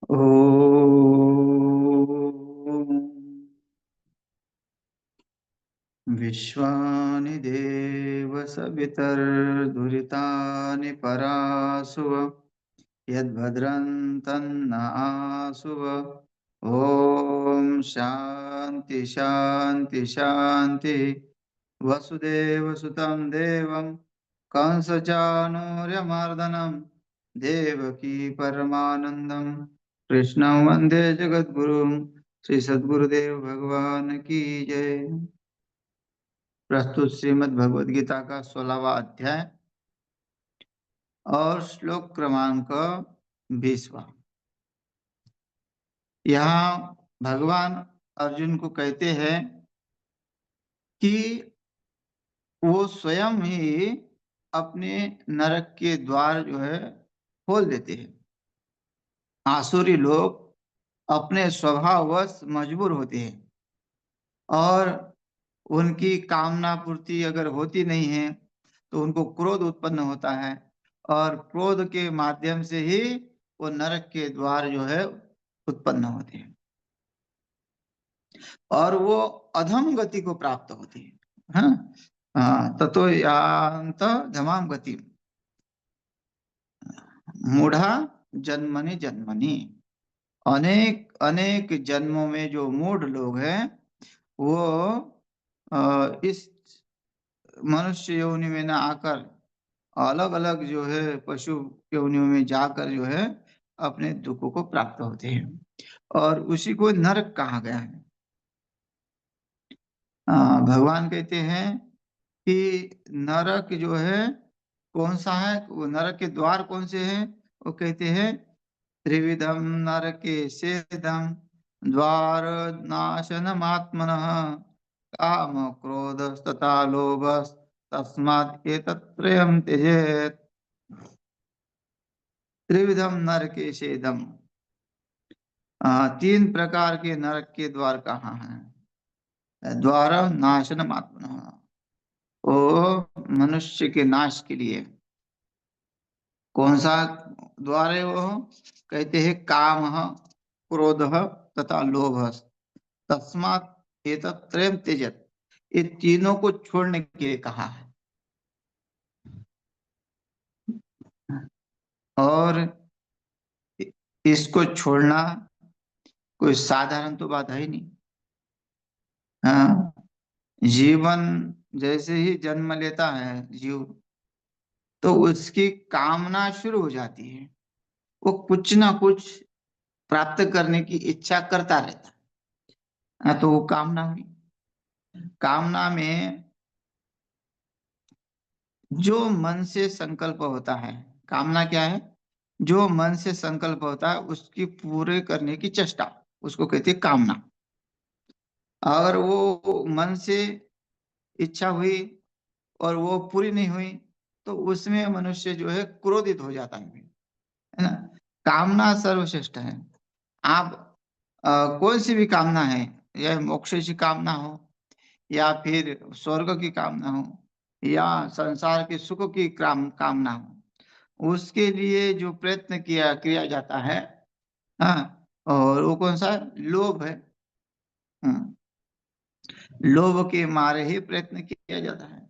ॐ विश्वानि देव सवितर्दुरितानि परासुव यद्भद्रं तन्न आसुव। ॐ शान्ति शान्ति शान्ति। वसुदेवसुतं देवं कंसचाणूर्यमर्दनं देवकी परमानन्दं कृष्णं वन्दे जगद्गुरुं। श्री सद्गुरुदेव भगवान की जय। प्रस्तुत श्रीमद् भगवद गीता का 16वां अध्याय और श्लोक क्रमांक 20वां। यहाँ भगवान अर्जुन को कहते हैं कि वो स्वयं ही अपने नरक के द्वार जो है खोल देते हैं। आसुरी लोग अपने स्वभाववश मजबूर होते हैं और उनकी कामना पूर्ति अगर होती नहीं है तो उनको क्रोध उत्पन्न होता है और क्रोध के माध्यम से ही वो नरक के द्वार जो है उत्पन्न होते हैं और वो अधम गति को प्राप्त होती है। हाँ हाँ, ततो यान्त धमाम गति मूढ़ा जन्मनि जन्मनि। अनेक अनेक जन्मों में जो मूढ़ लोग हैं वो इस मनुष्य योनि में न आकर अलग अलग जो है पशु योनियों में जाकर जो है अपने दुखों को प्राप्त होते हैं और उसी को नरक कहा गया है। भगवान कहते हैं कि नरक जो है कौन सा है, वो नरक के द्वार कौन से हैं। वो कहते हैं त्रिविधम नरके सेदम द्वार नाशनमात्मनः काम क्रोध तथा लोभ तस्मात् एतत्त्रयम् त्यजेत्। त्रिविधम नरके सेदम, तीन प्रकार के नरक के द्वार कहाँ हैं। द्वार नाशनम आत्मनः, वो मनुष्य के नाश के लिए। कौन सा द्वार है वो, कहते हैं काम क्रोध तथा लोभ तस्मात् एतत्त्रयम् त्यजेत्। ये तीनों को छोड़ने के लिए कहा है। और इसको छोड़ना कोई साधारण तो बात है ही नहीं। हाँ, जीवन जैसे ही जन्म लेता है जीव तो उसकी कामना शुरू हो जाती है। वो कुछ ना कुछ प्राप्त करने की इच्छा करता रहता है। हाँ, तो वो कामना हुई। कामना में जो मन से संकल्प होता है, कामना क्या है, जो मन से संकल्प होता है उसकी पूरे करने की चेष्टा, उसको कहते हैं कामना। अगर वो मन से इच्छा हुई और वो पूरी नहीं हुई तो उसमें मनुष्य जो है क्रोधित हो जाता है ना। कामना सर्वश्रेष्ठ है। आप कौन सी भी कामना है, यह मोक्ष की कामना हो या फिर स्वर्ग की कामना हो या संसार के सुख की कामना हो, उसके लिए जो प्रयत्न किया किया जाता है, हाँ, और वो कौन सा लोभ है। हाँ, लोभ के मारे ही प्रयत्न किया जाता है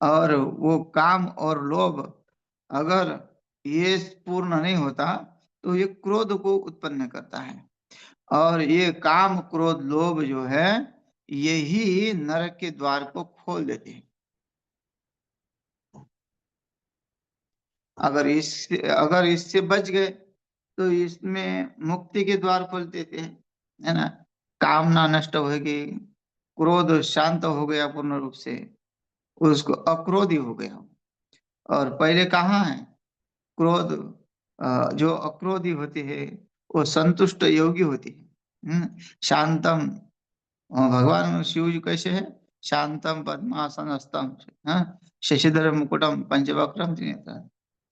और वो काम और लोभ अगर ये पूर्ण नहीं होता तो ये क्रोध को उत्पन्न करता है और ये काम क्रोध लोभ जो है यही नरक के द्वार को खोल देते हैं। अगर इससे बच गए तो इसमें मुक्ति के द्वार खोल देते हैं, है ना। कामना नष्ट होगी, क्रोध शांत हो गया पूर्ण रूप से, उसको अक्रोधी हो गया। और पहले कहाँ है क्रोध, जो अक्रोधी होती है वो संतुष्ट योगी होती है। शांतम, भगवान शिव जी कैसे है, शांतम पद्मासनस्तम, शशिधर मुकुटम पंचवक्रम त्रिनेत्रम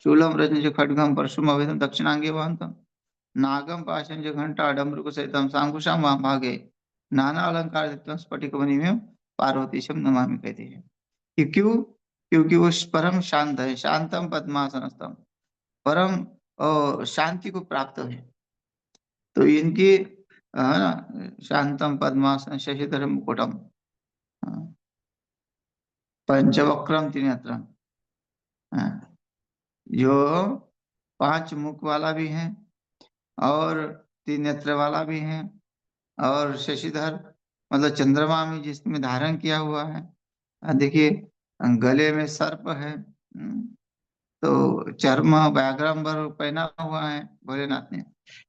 शूलम रजनीश खड्गम परशुम अभेदम दक्षिणांगे वहंतम नागम पाशं च घंटा डमरुक सहितम सांकुशम वाम भागे नाना अलंकार युक्तम स्फटिक मणिमय पार्वतीशम नमामि कहते हैं। कि क्यों, क्योंकि वो परम शांत है, शांतम पद्मासनस्तम, परम शांति को प्राप्त है। तो इनकी है ना, शांतम पद्मासन शशिधर मुकुटम, पंचवक्रम त्रिनेत्रम, जो 5 मुख वाला भी है और 3 नेत्र वाला भी है, और शशिधर मतलब चंद्रमा में जिसमें धारण किया हुआ है। देखिए, गले में सर्प है। तो चर्म व्याघ्रंबर पहना हुआ है भोलेनाथ ने,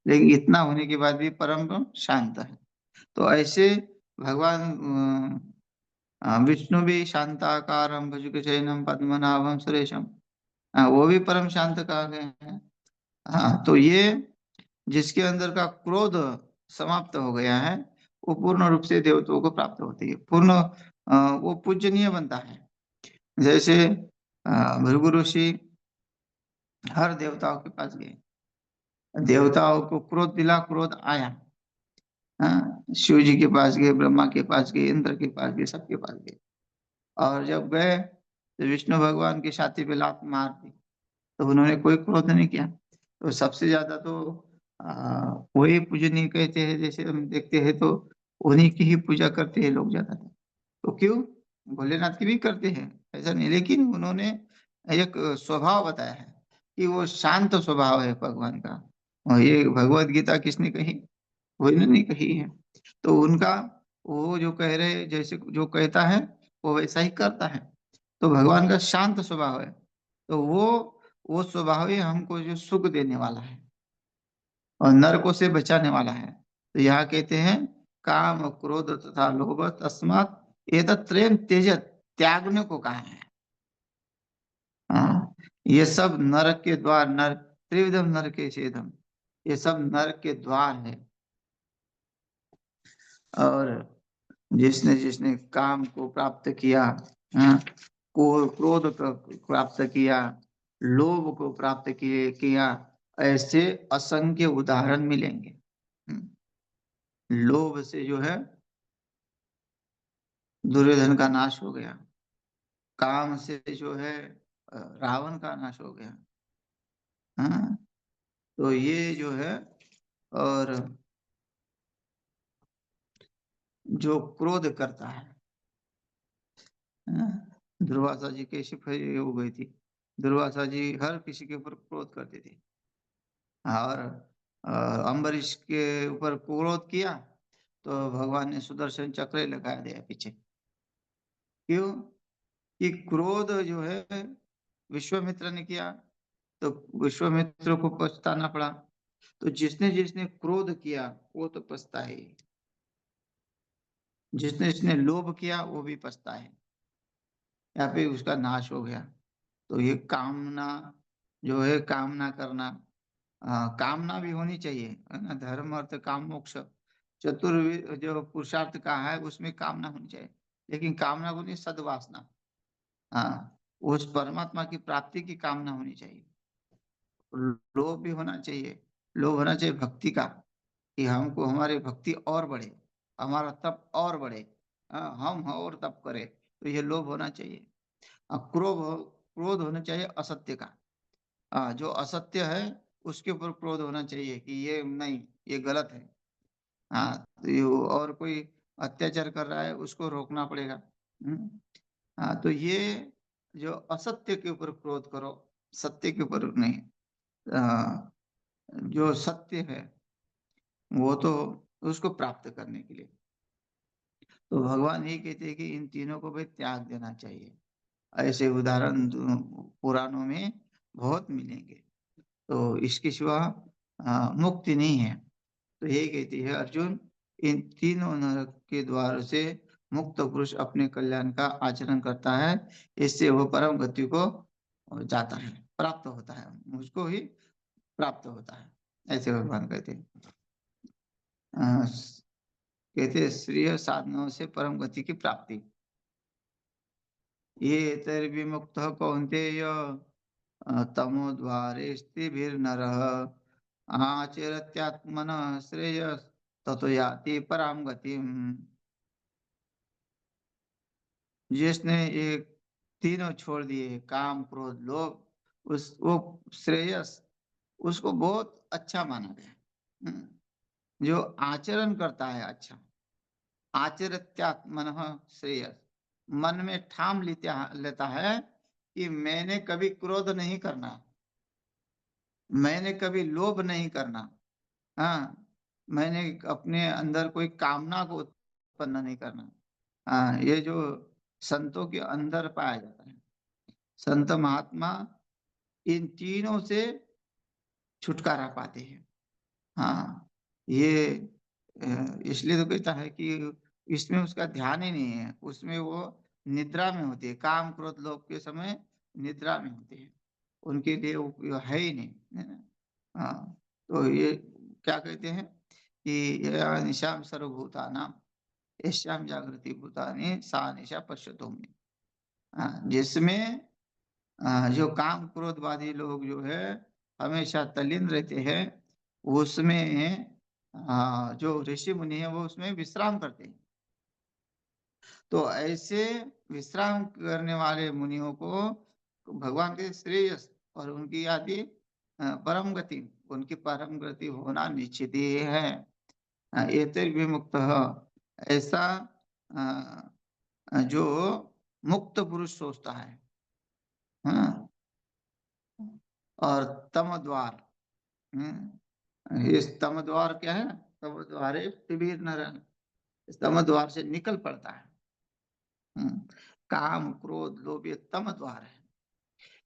लेकिन इतना होने के बाद भी परम शांत है। तो ऐसे भगवान विष्णु भी शांताकारं भुजगशयनं पद्मनाभं सुरेशम, वो भी परम शांत कहा गया है। हाँ, तो ये जिसके अंदर का क्रोध समाप्त हो गया है, वो पूर्ण रूप से देवताओं को प्राप्त होती है, पूर्ण वो पूजनीय बनता है। जैसे भृगु ऋषि हर देवताओं के पास गए, देवताओं को क्रोध दिला, क्रोध आया। हाँ, शिव जी के पास गए, ब्रह्मा के पास गए, इंद्र के पास गए, सबके पास गए। और जब गए तो विष्णु भगवान की छाती पे लात मार दी, तो उन्होंने कोई क्रोध नहीं किया। तो सबसे ज्यादा तो वही पूजनीय कहते हैं, जैसे हम देखते हैं तो उन्हीं की ही पूजा करते हैं लोग ज्यादातर। तो क्यों, भोलेनाथ की भी करते हैं, ऐसा नहीं, लेकिन उन्होंने एक स्वभाव बताया है कि वो शांत स्वभाव है भगवान का। और ये भगवत गीता किसने कही, वही ने कही है। तो उनका वो जो कह रहे, जैसे जो कहता है वो वैसा ही करता है। तो भगवान का शांत स्वभाव है, तो वो स्वभाव ही हमको जो सुख देने वाला है और नरकों से बचाने वाला है। तो यहाँ कहते हैं काम क्रोध तथा लोभ तस्मात् एतत्त्रयं त्यजत, त्यागने को कहा है। हाँ, ये सब नरक के द्वार, नर त्रिविधम नरके छेदम, ये सब नरक के द्वार है। और जिसने जिसने काम को प्राप्त किया, हाँ, को क्रोध को प्राप्त किया, लोभ को प्राप्त किया, ऐसे असंख्य उदाहरण मिलेंगे। हम्म, लोभ से जो है दुर्योधन का नाश हो गया, काम से जो है रावण का नाश हो गया। हाँ, तो ये जो है, और जो क्रोध करता है, हाँ, दुर्वासा जी कैसी ये हो गई थी, दुर्वासा जी हर किसी के ऊपर क्रोध करते थे। और अम्बरीश के ऊपर क्रोध किया तो भगवान ने सुदर्शन चक्र ही लगा दिया पीछे। क्यों, कि क्रोध जो है विश्वामित्र ने किया, तो विश्वामित्र को पछताना पड़ा। तो जिसने जिसने क्रोध किया वो तो पछता है, जिसने जिसने लोभ किया वो भी पछता है, या फिर उसका नाश हो गया। तो ये कामना जो है, कामना करना, कामना भी होनी चाहिए, है ना, धर्म अर्थ काम मोक्ष चतुर्विध जो पुरुषार्थ का है उसमें कामना होनी चाहिए। लेकिन कामना को नहीं, सद्वासना, हाँ, उस परमात्मा की प्राप्ति की कामना होनी चाहिए। लोभ भी होना चाहिए, लोभ होना चाहिए भक्ति का, कि हमको हमारी भक्ति और बढ़े, हमारा तप और बढ़े, हम और तप करें, तो ये लोभ होना चाहिए। क्रोध क्रोध होना चाहिए असत्य का, जो असत्य है उसके ऊपर क्रोध होना चाहिए कि ये नहीं, ये गलत है। हाँ, तो ये और कोई अत्याचार कर रहा है उसको रोकना पड़ेगा। हाँ, तो ये जो असत्य के ऊपर क्रोध करो, सत्य के ऊपर नहीं। आ, जो सत्य है वो तो उसको प्राप्त करने के लिए, तो भगवान ये कहते हैं कि इन तीनों को भी त्याग देना चाहिए। ऐसे उदाहरण पुराणों में बहुत मिलेंगे। तो इसके सिवा मुक्ति नहीं है। तो यही कहती है अर्जुन, इन तीनों नरक के द्वार से मुक्त पुरुष अपने कल्याण का आचरण करता है, इससे वह परम गति को जाता है, प्राप्त होता है, मुझको ही प्राप्त होता है, ऐसे भगवान कहते हैं। कहते हैं श्रेय साधनों से परम गति की प्राप्ति। ये तैर्विमुक्त कौन्तेय तमो द्वारे स्थिभिर्नरः आचरत्यात्मनः श्रेय ततो याति पराम गतिम। जिसने ये तीनों छोड़ दिए, काम क्रोध लोभ, उस वो श्रेयस उसको बहुत अच्छा माना गया। हम्म, जो आचरण करता है अच्छा, आचरत्यात् मनः श्रेयस, मन में ठाम लेता है कि मैंने कभी क्रोध नहीं करना, मैंने कभी लोभ नहीं करना, हाँ, मैंने अपने अंदर कोई कामना को उत्पन्न नहीं करना। हाँ, ये जो संतों के अंदर पाया जाता है। संत महात्मा इन तीनों से छुटकारा पाते हैं। हाँ, ये इसलिए तो कहता है कि इसमें उसका ध्यान ही नहीं है, उसमें वो निद्रा में होती है, काम क्रोध लोभ के समय निद्रा में होती है, उनके लिए वो है ही नहीं, है ना। हाँ, तो ये क्या कहते हैं कि यया निशाम सर्वभूतानां यस्याम जागृति भूतानि सा निशा पश्यतो मे। जिसमें जो काम क्रोधवादी लोग जो है हमेशा तल्लीन रहते हैं, उसमें जो ऋषि मुनि है वो उसमें विश्राम करते हैं। तो ऐसे विश्राम करने वाले मुनियों को भगवान के श्रेयस और उनकी आदि परम गति, उनकी परम गति होना निश्चित ही है। एतैर्विमुक्त ऐसा जो मुक्त पुरुष सोचता है। हाँ, और तम द्वार, इस तम द्वार क्या है, तम द्वारे शिविर नरन, इस तम द्वार से निकल पड़ता है। हम्म, काम क्रोध लोभ ये तम द्वार है,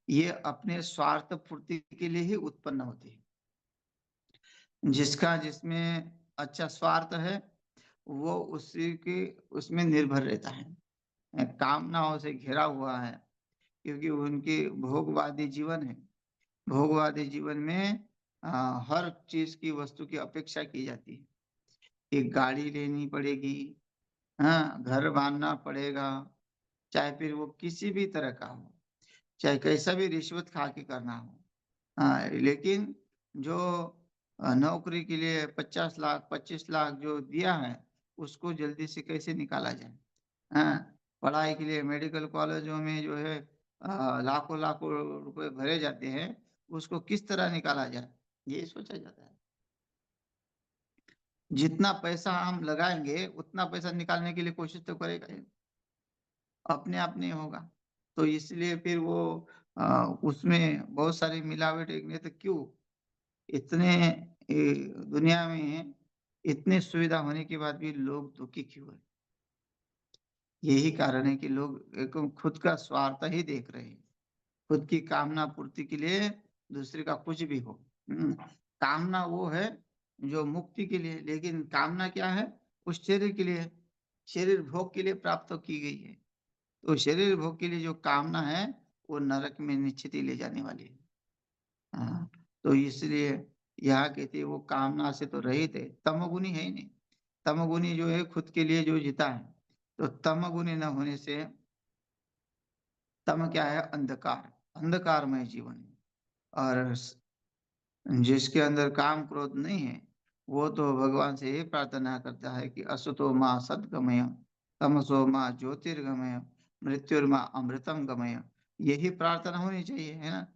ये अपने स्वार्थ पूर्ति के लिए ही उत्पन्न होती है। जिसका जिसमें अच्छा स्वार्थ है वो उसी के उसमें निर्भर रहता है, कामनाओं से घिरा हुआ है, क्योंकि उनके भोगवादी जीवन है। भोगवादी जीवन में हर चीज की वस्तु की अपेक्षा की जाती है। एक गाड़ी लेनी पड़ेगी, हाँ, घर बांधना पड़ेगा, चाहे फिर वो किसी भी तरह का हो, चाहे कैसा भी रिश्वत खा के करना हो। हाँ, लेकिन जो नौकरी के लिए 50 लाख 25 लाख जो दिया है उसको जल्दी से कैसे निकाला जाए। हाँ, पढ़ाई के लिए मेडिकल कॉलेजों में जो है लाखों लाखों रुपए भरे जाते हैं, उसको किस तरह निकाला जाए ये सोचा जाता है। जितना पैसा हम लगाएंगे उतना पैसा निकालने के लिए कोशिश तो करेगा ही, अपने आप नहीं होगा। तो इसलिए फिर वो उसमें बहुत सारी मिलावट एक, नहीं तो क्यों इतने दुनिया में इतनी सुविधा होने के बाद भी लोग दुखी क्यों है। यही कारण है कि लोग एक खुद का स्वार्थ ही देख रहे हैं, खुद की कामना पूर्ति के लिए दूसरे का कुछ भी हो। कामना वो है जो मुक्ति के लिए, लेकिन कामना क्या है, उस शरीर के लिए, शरीर भोग के लिए प्राप्त की गई है। तो शरीर भोग के लिए जो कामना है वो नरक में निश्चित ही ले जाने वाली है। हाँ, तो इसलिए यहाँ कहते हैं वो कामना से तो रहित है, तमोगुनी है ही नहीं। तमोगुनी जो है खुद के लिए जो जीता है, तो तमोगुनी न होने से, तम क्या है, अंधकार, अंधकारमय जीवन है। और जिसके अंदर काम क्रोध नहीं है वो तो भगवान से ये प्रार्थना करता है कि असुतो माँ सद्गमय, तमसो माँ ज्योतिर्गमय, मृत्युर्मा अमृतम गमय। यही प्रार्थना होनी चाहिए, है ना।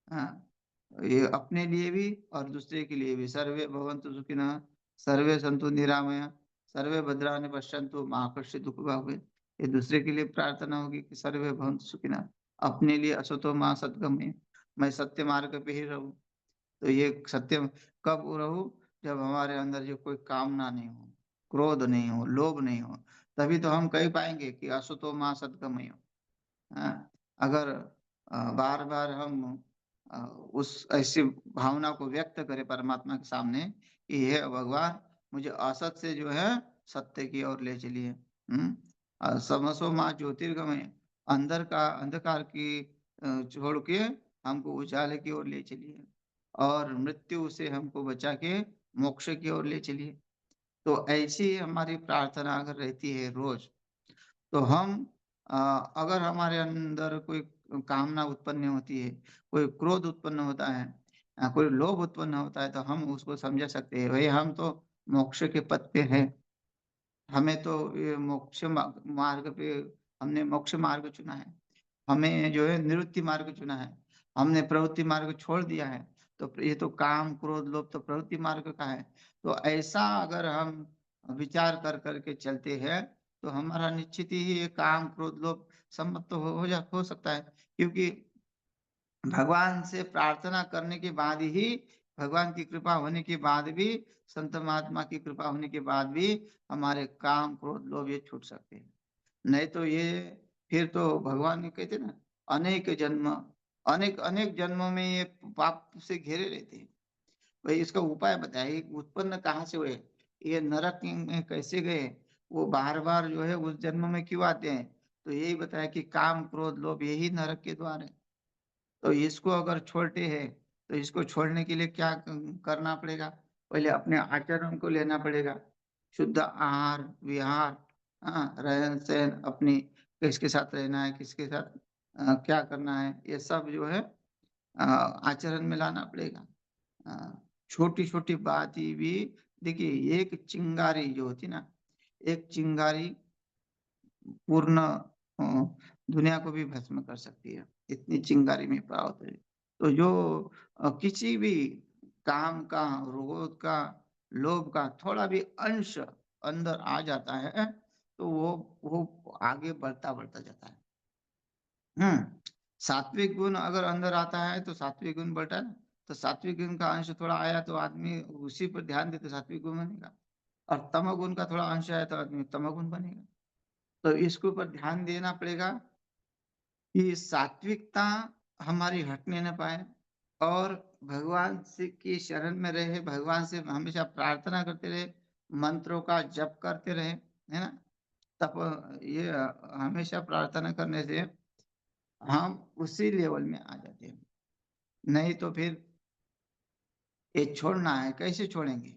हाँ, ये अपने लिए भी और दूसरे के लिए भी, सर्वे भवन्तु सुखिनः, सर्वे सन्तु निरामया, सर्वे भद्राणि पश्यन्तु मा कश्चित् दुःख भाग् भवेत्। ये दूसरे के लिए प्रार्थना होगी कि सर्वे भवन्तु सुखिनः, अपने लिए असतो माँ सद्गमय, मैं सत्य मार्ग पे ही रहूं। तो ये सत्य कब रहूं, जब हमारे अंदर जो कोई कामना नहीं हो, क्रोध नहीं हो, लोभ नहीं हो, तभी तो हम कह पाएंगे कि असतो माँ सद्गमय। हाँ, अगर बार बार हम उस ऐसी भावना को व्यक्त करें परमात्मा के सामने कि हे भगवान मुझे असत से जो है सत्य की ओर ले चलिए। समसो माँ ज्योतिर्गमय, अंदर का अंधकार की छोड़ के हमको उजाले की ओर ले चलिए, और मृत्यु से हमको बचा के मोक्ष की ओर ले चलिए। तो ऐसी हमारी प्रार्थना अगर रहती है रोज, तो हम अ, अगर हमारे अंदर कोई कामना उत्पन्न होती है, कोई क्रोध उत्पन्न होता है, कोई लोभ उत्पन्न होता है, तो हम उसको समझ सकते हैं भाई हम तो मोक्ष के पथ पे हैं, हमें तो ये मोक्ष मार्ग पे, हमने मोक्ष मार्ग चुना है, हमें जो है निवृत्ति मार्ग चुना है, हमने प्रवृत्ति मार्ग छोड़ दिया है। तो ये तो काम क्रोध लोभ तो प्रवृत्ति मार्ग का है। तो ऐसा अगर हम विचार कर करके चलते हैं तो हमारा निश्चित ही ये काम क्रोध लोभ सम्मत तो हो सकता है, क्योंकि भगवान से प्रार्थना करने के बाद ही, भगवान की कृपा होने के बाद भी, संत महात्मा की कृपा होने के बाद भी हमारे काम क्रोध लोभ ये छूट सकते हैं। नहीं तो ये फिर तो भगवान ने कहते ना, अनेक जन्म, अनेक अनेक जन्मों में ये पाप से घिरे रहते हैं। भाई इसका उपाय बताइए, उत्पन्न कहाँ से हुए, ये नरक में कैसे गए, वो बार बार जो है उस जन्म में क्यों आते हैं। तो यही बताया कि काम क्रोध लोभ यही नरक के द्वार है। तो इसको अगर छोड़ते हैं तो इसको छोड़ने के लिए क्या करना पड़ेगा, पहले अपने आचरण को लेना पड़ेगा, शुद्ध आहार विहार, हाँ, रहन सहन अपनी, किसके साथ रहना है, किसके साथ क्या करना है, ये सब जो है आचरण में लाना पड़ेगा। छोटी छोटी बात ही भी, देखिए एक चिंगारी जो होती ना, एक चिंगारी पूर्ण अ, दुनिया को भी भस्म कर सकती है, इतनी चिंगारी में पावत है। तो जो किसी भी काम का, क्रोध का, लोभ का थोड़ा भी अंश अंदर आ जाता है तो वो आगे बढ़ता बढ़ता जाता है। सात्विक गुण अगर अंदर आता है तो सात्विक गुण बढ़ता है ना, तो सात्विक गुण का अंश थोड़ा आया तो आदमी उसी पर ध्यान दे तो सात्विक गुण बनेगा, और तमोगुण का थोड़ा अंश आया तो आदमी तमोगुण बनेगा। तो इसके ऊपर ध्यान देना पड़ेगा कि सात्विकता हमारी हटने न पाए, और भगवान से की शरण में रहे, भगवान से हमेशा प्रार्थना करते रहे, मंत्रों का जप करते रहे, है ना। तब ये हमेशा प्रार्थना करने से हम उसी लेवल में आ जाते हैं। नहीं तो फिर ये छोड़ना है, कैसे छोड़ेंगे,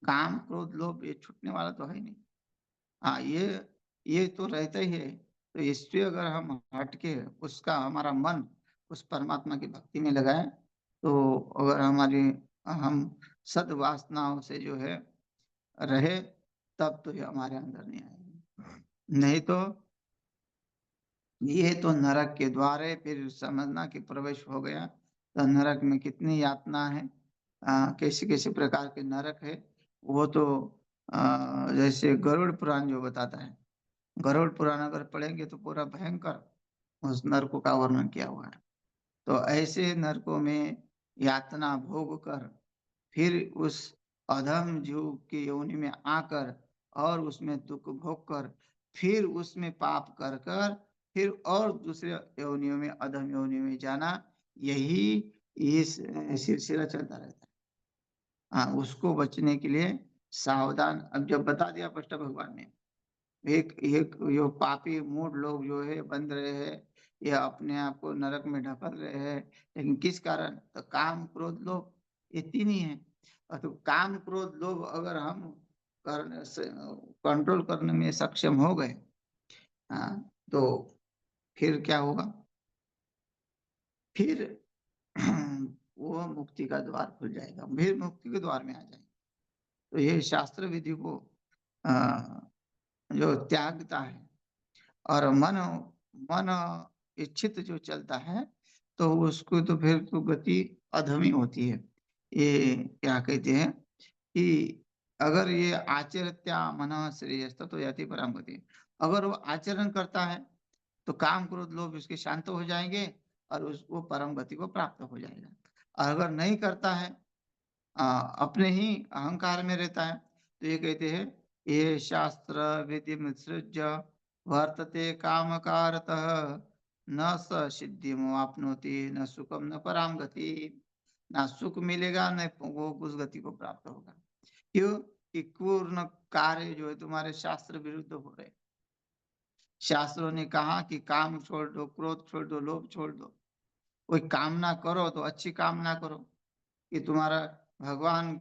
काम क्रोध लोभ ये छूटने वाला तो है ही नहीं। हाँ, ये तो रहता ही है। तो इससे अगर हम हटके उसका हमारा मन उस परमात्मा की भक्ति में लगाए, तो अगर हमारी, हम सद्वासनाओं से जो है रहे, तब तो ये हमारे अंदर नहीं आएगी। नहीं तो ये तो नरक के द्वार है, फिर समझना कि प्रवेश हो गया तो नरक में कितनी यातना है, कैसे कैसे प्रकार के नरक है। वो तो जैसे गरुड़ पुराण जो बताता है, गरुड़ पुराण अगर पढ़ेंगे तो पूरा भयंकर उस नरकों का वर्णन किया हुआ है। तो ऐसे नरकों में यातना भोग कर, फिर उस अधम जीव की योनि में आकर और उसमें दुख भोग कर, फिर उसमें पाप कर कर, फिर और दूसरे योनियों में, अधम योनियों में जाना, यही इस सिलसिला चलता रहता है। हाँ, उसको बचने के लिए सावधान, अब जब बता दिया स्पष्ट भगवान ने, एक एक जो पापी मूड लोग जो है बन रहे हैं, ये अपने आप को नरक में ढकल रहे हैं, लेकिन किस कारण, तो काम क्रोध लोभ, ये तीन ही है। और तो काम क्रोध लोभ अगर हम करने से कंट्रोल करने में सक्षम हो गए, हाँ, तो फिर क्या होगा, फिर वो मुक्ति का द्वार खुल जाएगा, फिर मुक्ति के द्वार में आ जाएंगे। तो ये शास्त्र विधि को अ, जो त्यागता है, और मन मन इच्छित जो चलता है, तो उसको तो फिर तो गति अधमी होती है। ये क्या कहते हैं कि अगर ये आचरत्या मन श्रेयस्थ तो यति परम गति, अगर वो आचरण करता है तो काम क्रोध लोभ उसके शांत हो जाएंगे, और उस वो परम गति को प्राप्त हो जाएगा। और अगर नहीं करता है, अपने ही अहंकार में रहता है, तो ये कहते हैं, ये शास्त्र विधि मित्सृज्य वर्तते कामकारतः, न स सिद्धि आपनोति न सुखम न पराम गति। ना सुख मिलेगा, न वो उस गति को प्राप्त होगा। क्यों कि पूर्ण कार्य जो है तुम्हारे शास्त्र विरुद्ध हो रहे। शास्त्रों ने कहा कि काम छोड़ दो, क्रोध छोड़ दो, लोभ छोड़ दो, कोई कामना करो तो अच्छी कामना करो, कि तुम्हारा भगवान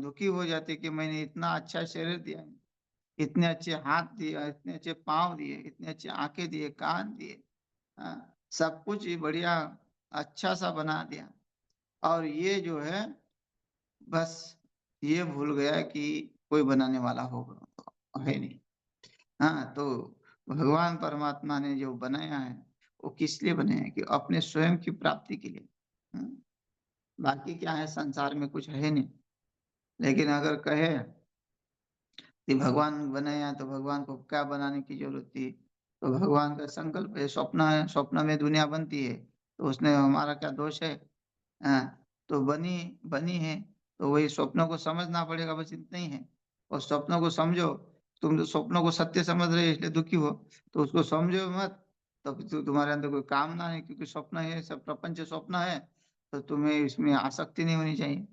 दुखी हो जाते कि मैंने इतना अच्छा शरीर दिया, इतने अच्छे हाथ दिए, इतने अच्छे पाँव दिए, इतने अच्छे आंखें दिए, कान दिए, सब कुछ ही बढ़िया अच्छा सा बना दिया, और ये जो है बस ये भूल गया कि कोई बनाने वाला होगा, है नहीं। हाँ, तो भगवान परमात्मा ने जो बनाया है वो किस लिए बनाया है, कि अपने स्वयं की प्राप्ति के लिए। हाँ, बाकी क्या है, संसार में कुछ है नहीं। लेकिन अगर कहे कि भगवान बने हैं तो भगवान को क्या बनाने की जरूरत थी, तो भगवान का संकल्प है, स्वप्न है, स्वप्न में दुनिया बनती है, तो उसने हमारा क्या दोष है? हाँ, तो बनी बनी है, तो वही स्वप्नों को समझना पड़ेगा, बस इतना ही है। और स्वप्नों को समझो। तुम तो स्वप्नों को सत्य समझ रहे हो इसलिए दुखी हो, तो उसको समझो मत। तब तो तुम्हारे अंदर कोई कामना नहीं, क्योंकि स्वप्न है, सब प्रपंच स्वप्न है, तो तुम्हें इसमें आसक्ति नहीं होनी चाहिए।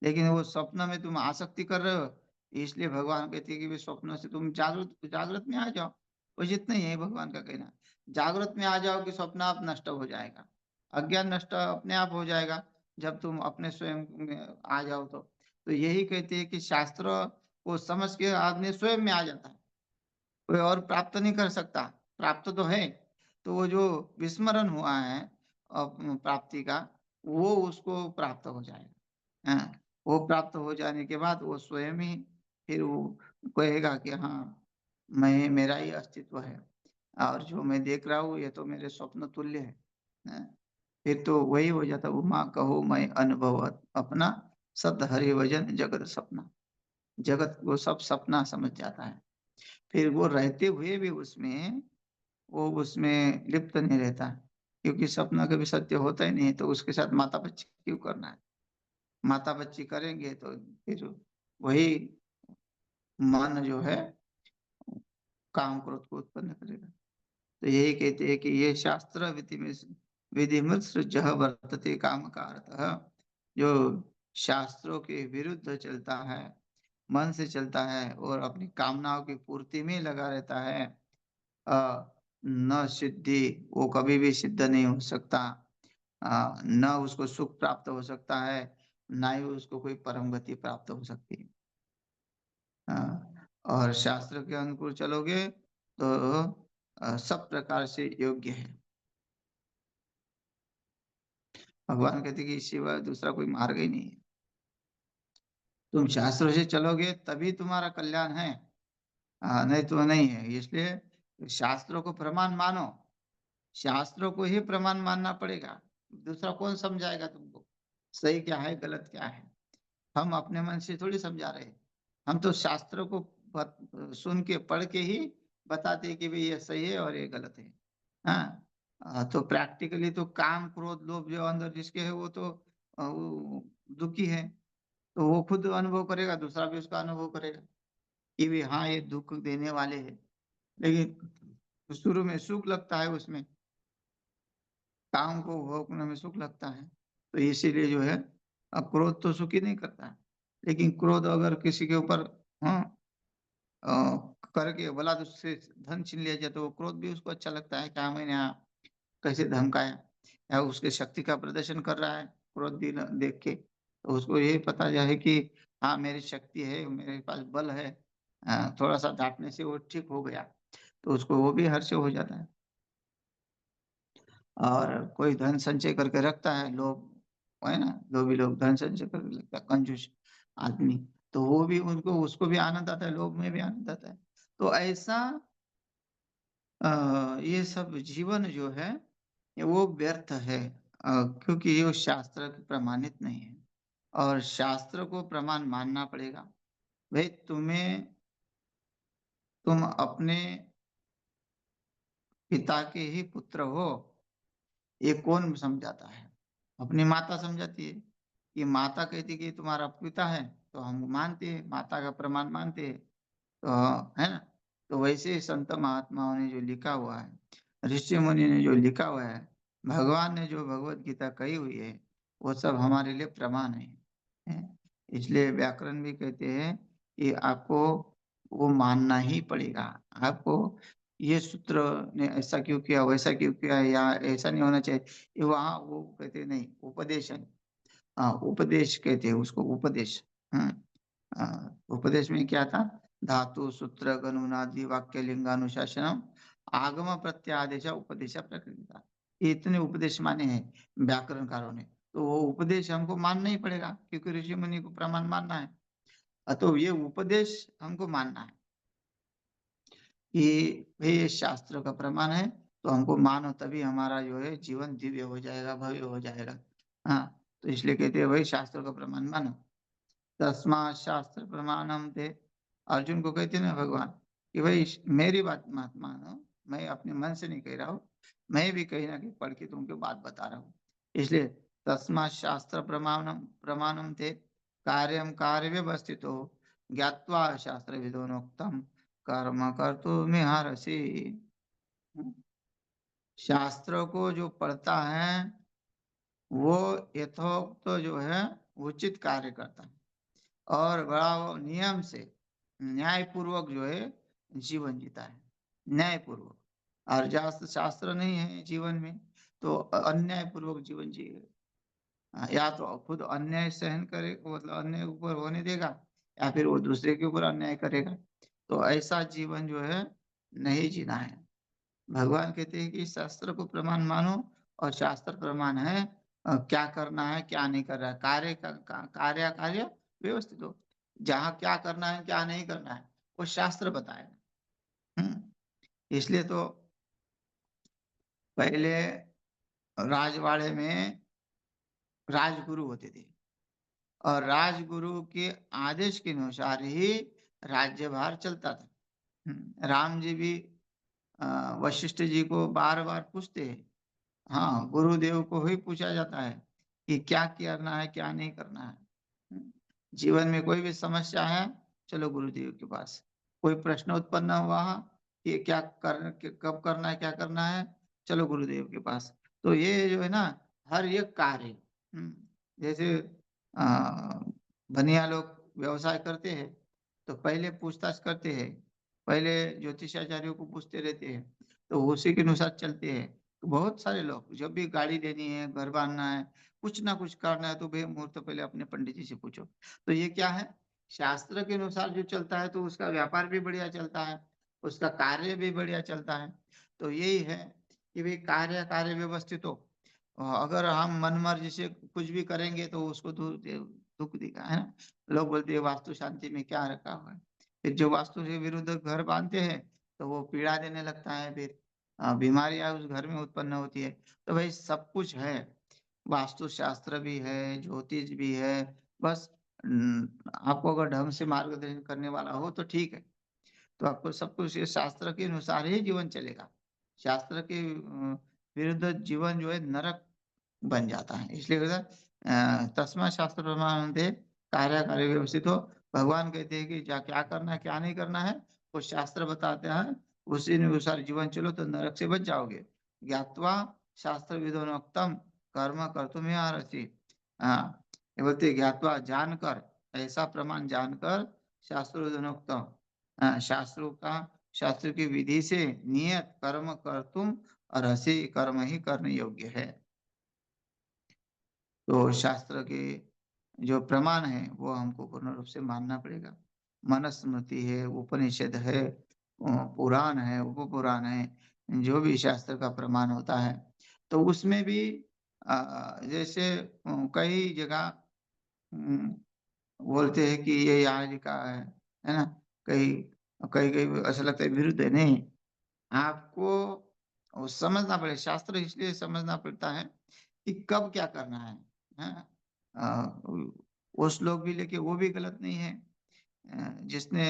लेकिन वो स्वप्न में तुम आसक्ति कर रहे हो, इसलिए भगवान कहते हैं कि भाई स्वप्नों से तुम जागृत जागृत में आ जाओ। बस इतना ही है भगवान का कहना। जागृत में आ जाओ कि स्वप्न आप नष्ट हो जाएगा, अज्ञान नष्ट अपने आप हो जाएगा, जब तुम अपने स्वयं में आ जाओ तो यही कहते हैं कि शास्त्र को समझ के आदमी स्वयं में आ जाता है, कोई और प्राप्त नहीं कर सकता। प्राप्त तो है, तो वो जो विस्मरण हुआ है प्राप्ति का, वो उसको प्राप्त हो जाएगा। हाँ, वो प्राप्त हो जाने के बाद वो स्वयं ही फिर वो कहेगा कि हाँ, मैं, मेरा ही अस्तित्व है, और जो मैं देख रहा हूँ ये तो मेरे स्वप्न तुल्य है। हाँ, फिर तो वही हो जाता, उमा कहो मैं अनुभव अपना, सत हरि भजन जगत सपना। जगत वो सब सपना समझ जाता है, फिर वो रहते हुए भी उसमें, वो उसमें लिप्त नहीं रहता, क्योंकि सपना कभी सत्य होता ही नहीं है, तो उसके साथ माता बच्ची क्यों करना है? माता बच्ची करेंगे तो फिर वही मन जो है काम क्रोध को उत्पन्न करेगा। तो यही कहते हैं कि ये शास्त्र विधिमत सृजः वर्तते काम कारतः। जो शास्त्रों के विरुद्ध चलता है, मन से चलता है और अपनी कामनाओं की पूर्ति में लगा रहता है, न सिद्धि, वो कभी भी सिद्ध नहीं हो सकता। न उसको सुख प्राप्त हो सकता है, ना ही उसको कोई परम गति प्राप्त हो सकती है। और शास्त्र के अनुकूल चलोगे तो सब प्रकार से योग्य है। भगवान कहते हैं कि इसके सिवा दूसरा कोई मार्ग ही नहीं है। तुम शास्त्रों से चलोगे तभी तुम्हारा कल्याण है, नहीं तो नहीं है। इसलिए शास्त्रों को प्रमाण मानो, शास्त्रों को ही प्रमाण मानना पड़ेगा। दूसरा कौन समझाएगा तुमको सही क्या है गलत क्या है? हम अपने मन से थोड़ी समझा रहे हैं। हम तो शास्त्रों को सुन के पढ़ के ही बताते हैं कि भाई ये सही है और ये गलत है। हाँ, तो प्रैक्टिकली तो काम क्रोध लोभ जो अंदर जिसके है वो तो वो दुखी है, तो वो खुद अनुभव करेगा, दूसरा भी उसका अनुभव करेगा कि भी हाँ ये दुख देने वाले हैं। लेकिन शुरू में सुख लगता है उसमें, काम को भोगने में सुख लगता है, तो इसीलिए जो है, अब क्रोध तो सुखी नहीं करता है। लेकिन क्रोध अगर किसी के ऊपर, हाँ, अ, करके भला उससे धन छीन लिया जाए, तो वो क्रोध भी उसको अच्छा लगता है, क्या मैंने यहाँ कैसे धमकाया, या उसके शक्ति का प्रदर्शन कर रहा है क्रोध देख के, तो उसको यही पता जाए कि हाँ मेरी शक्ति है, मेरे पास बल है, थोड़ा सा डांटने से वो ठीक हो गया, तो उसको वो भी हर्ष हो जाता है। और कोई धन संचय करके रखता है, लोग है ना, लोभी लोग धन संचय करके रखता है, कंजूस आदमी, तो वो भी उनको उसको भी आनंद आता है, लोभ में भी आनंद आता है। तो ऐसा ये सब जीवन जो है ये वो व्यर्थ है, क्योंकि ये शास्त्र के प्रमाणित नहीं है, और शास्त्र को प्रमाण मानना पड़ेगा। भाई तुम अपने पिता के ही पुत्र हो, ये कौन समझाता है? अपनी माता समझाती है, कि माता कहती है कि तुम्हारा पिता है, तो हम मानते हैं, माता का प्रमाण मानते हैं, तो है ना। तो वैसे ही संत महात्माओं ने जो लिखा हुआ है, ऋषि मुनि ने जो लिखा हुआ है, भगवान ने जो भगवत गीता कही हुई है, वो सब हमारे लिए प्रमाण है? इसलिए व्याकरण भी कहते हैं कि आपको वो मानना ही पड़ेगा। आपको ये सूत्र ने ऐसा क्यों किया, वैसा क्यों किया, या ऐसा नहीं होना चाहिए, ये वहाँ वो कहते नहीं, उपदेश है। हाँ, उपदेश कहते हैं उसको, उपदेश। उपदेश में क्या था? धातु सूत्र गनुनादि वाक्य लिंगानुशासनम आगम प्रत्यादेश उपदेश प्रकृति। ये इतने उपदेश माने हैं व्याकरणकारों ने, तो वो उपदेश हमको मानना ही पड़ेगा, क्योंकि ऋषि मुनि को प्रमाण मानना है। तो ये उपदेश हमको मानना है कि भाई ये शास्त्र का प्रमाण है, तो हमको मानो, तभी हमारा जो है जीवन दिव्य हो जाएगा, भव्य हो जाएगा। हाँ, तो इसलिए कहते हैं भाई शास्त्रों का प्रमाण मानो। तस्मात् शास्त्र प्रमाणम थे। अर्जुन को कहते हैं ना भगवान कि भाई मेरी बात मत मानो, मैं अपने मन से नहीं कह रहा हूँ, मैं भी कहीं ना कहीं पढ़ के तुमको बात बता रहा हूँ। इसलिए तस्मात् शास्त्र प्रमाणम प्रमाणम थे कार्यम कार्य व्यवस्थितो ज्ञात्वा शास्त्र विदोनोक्तम कर्म कर्तुमिहारसि। शास्त्रों को जो पढ़ता है वो यथोक्त जो है उचित कार्य करता है और बड़ा वो नियम से न्याय पूर्वक जो है जीवन जीता है, न्याय पूर्वक। और शास्त्र शास्त्र नहीं है जीवन में तो अन्याय पूर्वक जीवन जिए। या तो खुद अन्याय सहन करे, मतलब अन्याय ऊपर होने देगा, या फिर वो दूसरे के ऊपर अन्याय करेगा। तो ऐसा जीवन जो है नहीं जीना है। भगवान कहते हैं कि शास्त्र को प्रमाण मानो, और शास्त्र प्रमाण है क्या करना है क्या नहीं करना है, कार्य कार्य व्यवस्थित हो। जहाँ क्या करना है क्या नहीं करना है वो शास्त्र बताएगा। इसलिए तो पहले राजवाड़े में राजगुरु होते थे, और राजगुरु के आदेश के अनुसार ही राज्यभार चलता था। राम जी भी वशिष्ठ जी को बार बार पूछते हैं। हाँ, गुरुदेव को ही पूछा जाता है कि क्या करना है क्या नहीं करना है। जीवन में कोई भी समस्या है, चलो गुरुदेव के पास। कोई प्रश्न उत्पन्न हुआ कि क्या कब करना है क्या करना है, चलो गुरुदेव के पास। तो ये जो है ना, हर एक कार्य, जैसे आ, बनिया लोग व्यवसाय करते हैं तो पहले पूछताछ करते हैं, पहले ज्योतिषाचार्यों को पूछते रहते हैं, तो उसी के अनुसार चलते हैं। तो बहुत सारे लोग जब भी गाड़ी लेनी है, घर बांधना है, कुछ ना कुछ करना है, तो भाई मुहूर्त पहले अपने पंडित जी से पूछो। तो ये क्या है, शास्त्र के अनुसार जो चलता है तो उसका व्यापार भी बढ़िया चलता है, उसका कार्य भी बढ़िया चलता है। तो यही है कि भाई कार्य कार्य व्यवस्थित हो। अगर हम मन मर्जी से कुछ भी करेंगे तो उसको दुख दिखा है ना। लोग बोलते हैं वास्तु शांति में क्या रखा हुआ है, फिर जो वास्तु से विरुद्ध घर बांधते हैं तो वो पीड़ा देने लगता है, फिर बीमारियां उस घर में उत्पन्न होती है। तो भाई सब कुछ है, वास्तु शास्त्र भी है, ज्योतिष भी है। बस आपको अगर ढंग से मार्गदर्शन करने वाला हो तो ठीक है। तो आपको सब कुछ ये शास्त्र के अनुसार ही जीवन चलेगा। शास्त्र के विरुद्ध जीवन जो है नरक बन जाता है। इसलिए कहता है तस्मा शास्त्र प्रमाणन्ते कार्य कार्य व्यवस्थित हो। भगवान कहते हैं कि क्या करना है क्या नहीं करना है वो शास्त्र बताते हैं, उसी अनुसार जीवन चलो तो नरक से बच जाओगे। ज्ञात्वा शास्त्र विधोनोक्तम कर्म कर्तुम अर्हसि। हाँ, ये बोलते हैं, ज्ञात्वा जानकर, ऐसा प्रमाण जानकर शास्त्र विधोनोक्तम, शास्त्रों का, शास्त्र की विधि से नियत कर्म कर्तुम अर्हसि, कर्म ही करने योग्य है। तो शास्त्र के जो प्रमाण है वो हमको पूर्ण रूप से मानना पड़ेगा। मनुस्मृति है, उपनिषद है, पुराण है, उपपुराण है, जो भी शास्त्र का प्रमाण होता है तो उसमें भी जैसे कई जगह अम, बोलते हैं कि ये यहाँ लिखा है ना। कई कई कई ऐसा लगता है विरुद्ध है। नहीं, आपको वो समझना पड़ेगा, शास्त्र इसलिए समझना पड़ता है कि कब क्या करना है। हाँ? वो श्लोक भी लेके वो भी गलत नहीं है। जिसने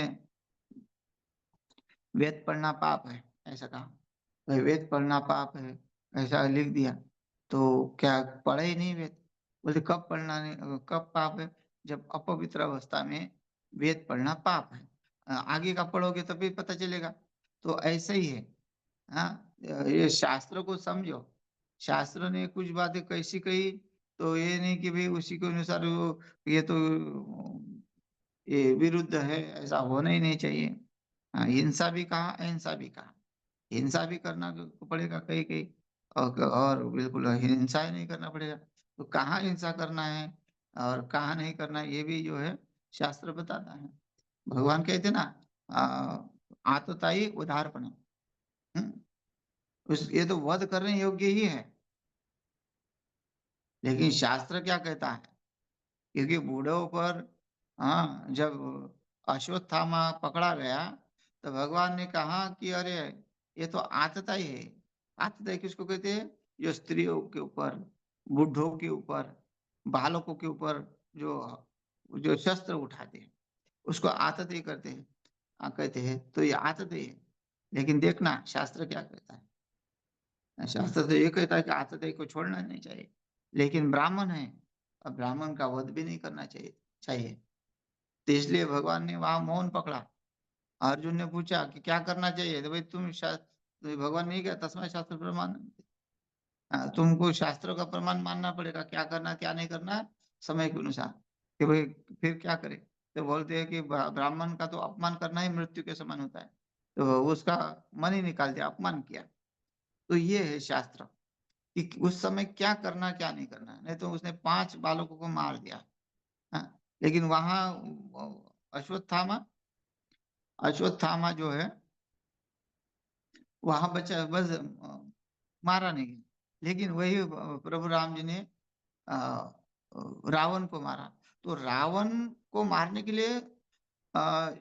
वेद पढ़ना पाप है ऐसा कहा, भाई वेद पढ़ना पाप है ऐसा लिख दिया, तो क्या पढ़े ही नहीं वेद। बोलते कब पढ़ना नहीं, कब पाप है, जब अपवित्र अवस्था में वेद पढ़ना पाप है। आगे का पढ़ोगे तभी पता चलेगा। तो ऐसा ही है। हाँ, ये शास्त्र को समझो। शास्त्र ने कुछ बातें कैसी कही, तो ये नहीं कि भाई उसी के अनुसार ये तो ये विरुद्ध है, ऐसा होना ही नहीं चाहिए। हाँ, हिंसा भी कहा, अहिंसा भी कहा। हिंसा भी करना तो पड़ेगा कहीं कहीं, और बिल्कुल हिंसा ही नहीं करना पड़ेगा। तो कहाँ हिंसा करना है और कहाँ नहीं करना है, ये भी जो है शास्त्र बताता है। भगवान कहते ना, आतताई उदारपण। उस ये तो वध करने योग्य ही है। लेकिन शास्त्र क्या कहता है, क्योंकि बूढ़ों पर, हाँ, जब अश्वत्थामा पकड़ा गया तो भगवान ने कहा कि अरे ये तो आतताई है। आतताई किसको कहते हैं, जो स्त्रियों के ऊपर, बूढ़ों के ऊपर, बालकों के ऊपर जो जो शस्त्र उठाते हैं उसको आततेय करते हैं, कहते हैं तो ये आततेय है। लेकिन देखना शास्त्र क्या कहता है, शास्त्र तो ये कहता है कि आततेय को छोड़ना नहीं चाहिए। लेकिन ब्राह्मण है, अब ब्राह्मण का वध भी नहीं करना चाहिए चाहिए। तो इसलिए भगवान ने वहां मौन पकड़ा। अर्जुन ने पूछा कि क्या करना चाहिए, तो भाई तुम शास्त्र, तो भगवान ने कहा तस्मै शास्त्र प्रमाण। तुमको शास्त्रों का प्रमाण मानना पड़ेगा, क्या करना क्या नहीं करना समय के अनुसार। कि भाई फिर क्या करे, तो बोलते हैं कि ब्राह्मण का तो अपमान करना ही मृत्यु के समान होता है। तो उसका मन ही निकाल दिया, अपमान किया। तो ये है शास्त्र कि उस समय क्या करना क्या नहीं करना। नहीं तो उसने 5 बालकों को मार दिया। हाँ, लेकिन वहां अश्वत्थामा अश्वत्थामा जो है वहां बचा बस, मारा नहीं गया। लेकिन वही प्रभु राम जी ने अ, रावण को मारा। तो रावण को मारने के लिए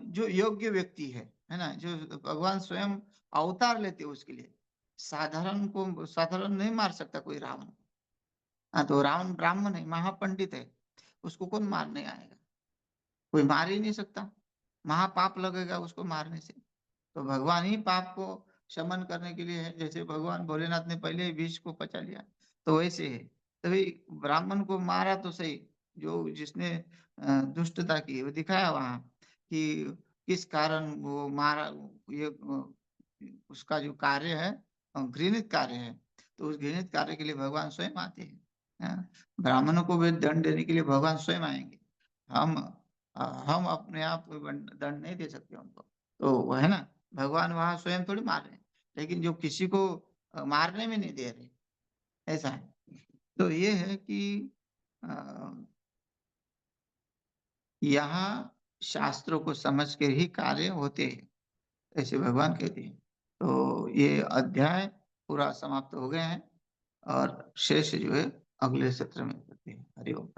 जो योग्य व्यक्ति है ना, जो भगवान स्वयं अवतार लेते उसके लिए, साधारण नहीं मार सकता कोई रावण। हाँ, तो रावण ब्राह्मण है, महापंडित है, उसको कौन मारने आएगा, कोई मार ही नहीं सकता। महापाप लगेगा उसको मारने से। तो भगवान ही पाप को शमन करने के लिए है। जैसे भगवान भोलेनाथ ने पहले ही विष को पचा लिया, तो वैसे है। तभी ब्राह्मण को मारा तो सही, जो जिसने दुष्टता की वो दिखाया वहां कि किस कारण वो मारा। ये उसका जो कार्य है घृणित कार्य है। तो उस घृणित कार्य के लिए भगवान स्वयं आते हैं। ब्राह्मणों को भी दंड देने के लिए भगवान स्वयं आएंगे। हम हम अपने आप को दंड नहीं दे सकते उनको। तो वो है ना, भगवान वहां स्वयं थोड़ी मार रहे हैं, लेकिन जो किसी को मारने में नहीं दे रहे, ऐसा है। तो ये है कि अ, यहाँ शास्त्रों को समझ के ही कार्य होते हैं, ऐसे भगवान कहते हैं। तो ये अध्याय पूरा समाप्त हो गए हैं, और शेष जो है अगले सत्र में करते हैं। हरि ओम।